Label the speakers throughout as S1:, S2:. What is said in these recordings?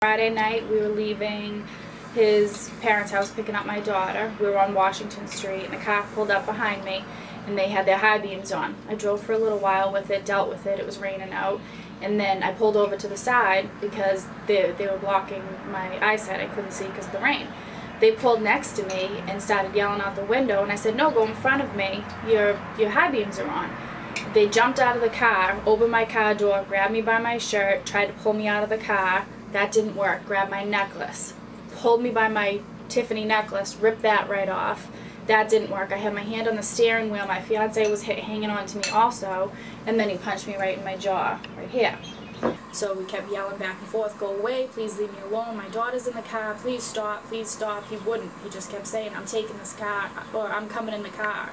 S1: Friday night, we were leaving his parents' house picking up my daughter. We were on Washington Street, and a car pulled up behind me, and they had their high beams on. I drove for a little while with it, dealt with it. It was raining out, and then I pulled over to the side because they were blocking my eyesight. I couldn't see because of the rain. They pulled next to me and started yelling out the window, and I said, "No, go in front of me. Your high beams are on." They jumped out of the car, opened my car door, grabbed me by my shirt, tried to pull me out of the car. That didn't work. Grabbed my necklace, pulled me by my Tiffany necklace, ripped that right off. That didn't work. I had my hand on the steering wheel. My fiance was hanging on to me also, and then he punched me right in my jaw, right here. So we kept yelling back and forth, "Go away, please leave me alone, my daughter's in the car, please stop, please stop." He wouldn't. He just kept saying, "I'm taking this car," or "I'm coming in the car."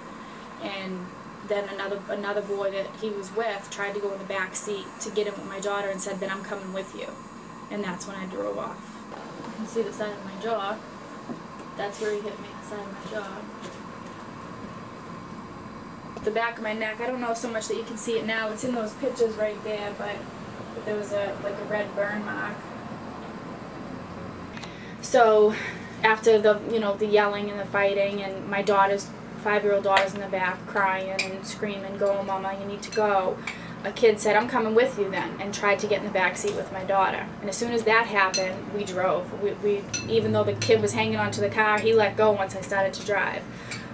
S1: And then another boy that he was with tried to go in the back seat to get in with my daughter and said, "Then I'm coming with you." And that's when I drove off. You can see the side of my jaw. That's where he hit me, the side of my jaw. The back of my neck, I don't know so much that you can see it now. It's in those pictures right there, but there was like a red burn mark. So after the yelling and the fighting, and my daughter's 5-year-old daughter's in the back crying and screaming, "Go, Mama, you need to go." A kid said, "I'm coming with you then," and tried to get in the back seat with my daughter. And as soon as that happened, we drove. We even though the kid was hanging onto the car, he let go once I started to drive.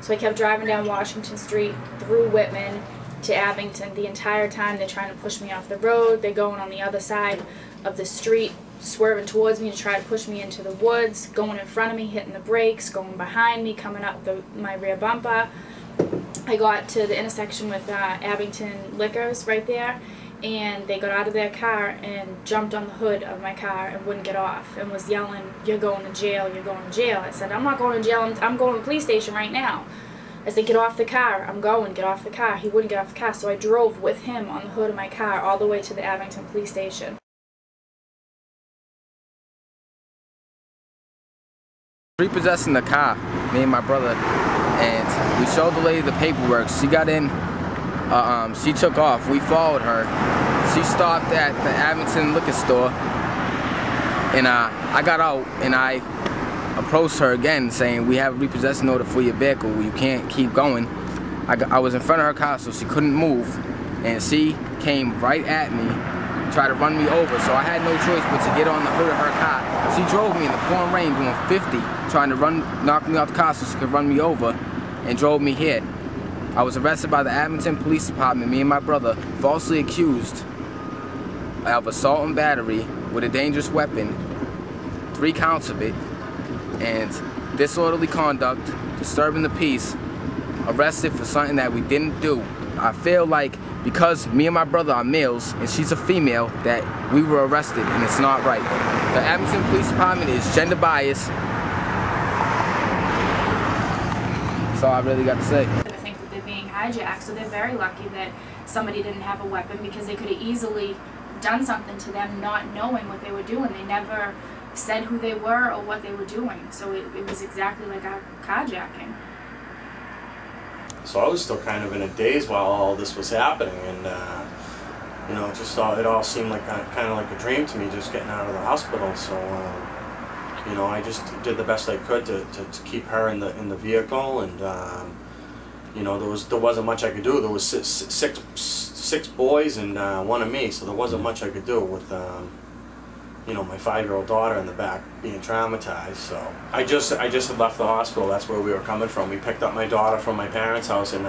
S1: So I kept driving down Washington Street, through Whitman, to Abington. The entire time they're trying to push me off the road. They're going on the other side of the street, swerving towards me to try to push me into the woods, going in front of me, hitting the brakes, going behind me, coming up my rear bumper. I got to the intersection with Abington Liquors right there, and they got out of their car and jumped on the hood of my car and wouldn't get off and was yelling, "You're going to jail, you're going to jail." I said, "I'm not going to jail, I'm going to the police station right now." I said, "Get off the car." "I'm going, get off the car." He wouldn't get off the car, so I drove with him on the hood of my car all the way to the Abington police station.
S2: Repossessing the car, me and my brother, and we showed the lady the paperwork. She got in, she took off. We followed her. She stopped at the Abington liquor store, and I got out and I approached her again saying, "We have a repossession order for your vehicle. You can't keep going." I was in front of her car so she couldn't move, and she came right at me, tried to run me over, so I had no choice but to get on the hood of her car. She drove me in the pouring rain doing 50, trying to knock me out the car so she could run me over, and drove me here. I was arrested by the Abington Police Department, me and my brother, falsely accused of assault and battery with a dangerous weapon, 3 counts of it, and disorderly conduct, disturbing the peace, arrested for something that we didn't do. I feel like because me and my brother are males and she's a female that we were arrested, and it's not right. The Abington Police Department is gender biased. That's all I really got to say.
S1: I think that they're being hijacked, so they're very lucky that somebody didn't have a weapon, because they could have easily done something to them not knowing what they were doing. They never said who they were or what they were doing, so it was exactly like a carjacking.
S3: So I was still kind of in a daze while all this was happening, and you know, it all seemed like kind of like a dream to me, just getting out of the hospital. So you know, I just did the best I could to keep her in the vehicle, and you know, there wasn't much I could do. There was six boys and 1 of me, so there wasn't much I could do with you know, my 5-year-old daughter in the back being traumatized. So I just had left the hospital. That's where we were coming from. We picked up my daughter from my parents' house, and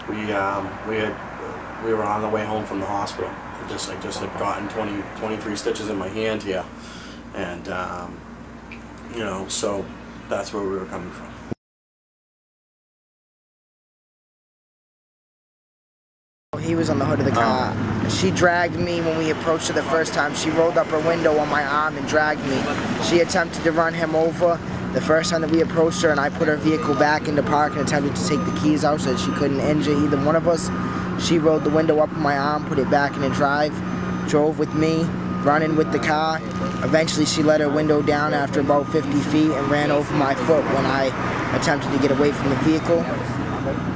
S3: we were on the way home from the hospital. I just had gotten 23 stitches in my hand here, and you know, so that's where we were coming from.
S4: He was on the hood of the car. She dragged me when we approached her the first time. She rolled up her window on my arm and dragged me. She attempted to run him over the first time that we approached her, and I put her vehicle back into park and attempted to take the keys out so that she couldn't injure either one of us. She rolled the window up on my arm, put it back in the drive, drove with me, running with the car. Eventually she let her window down after about 50 feet and ran over my foot when I attempted to get away from the vehicle.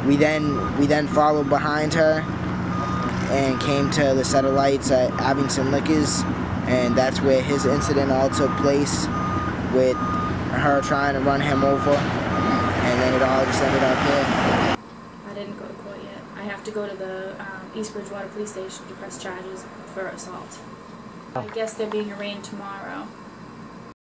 S4: We then followed behind her and came to the set of lights at Abington Liquors and that's where his incident all took place, with her trying to run him over, and then it all just ended up here.
S1: I didn't go to court yet. I have to go to the East Bridgewater Police Station to press charges for assault. I guess they're being arraigned tomorrow.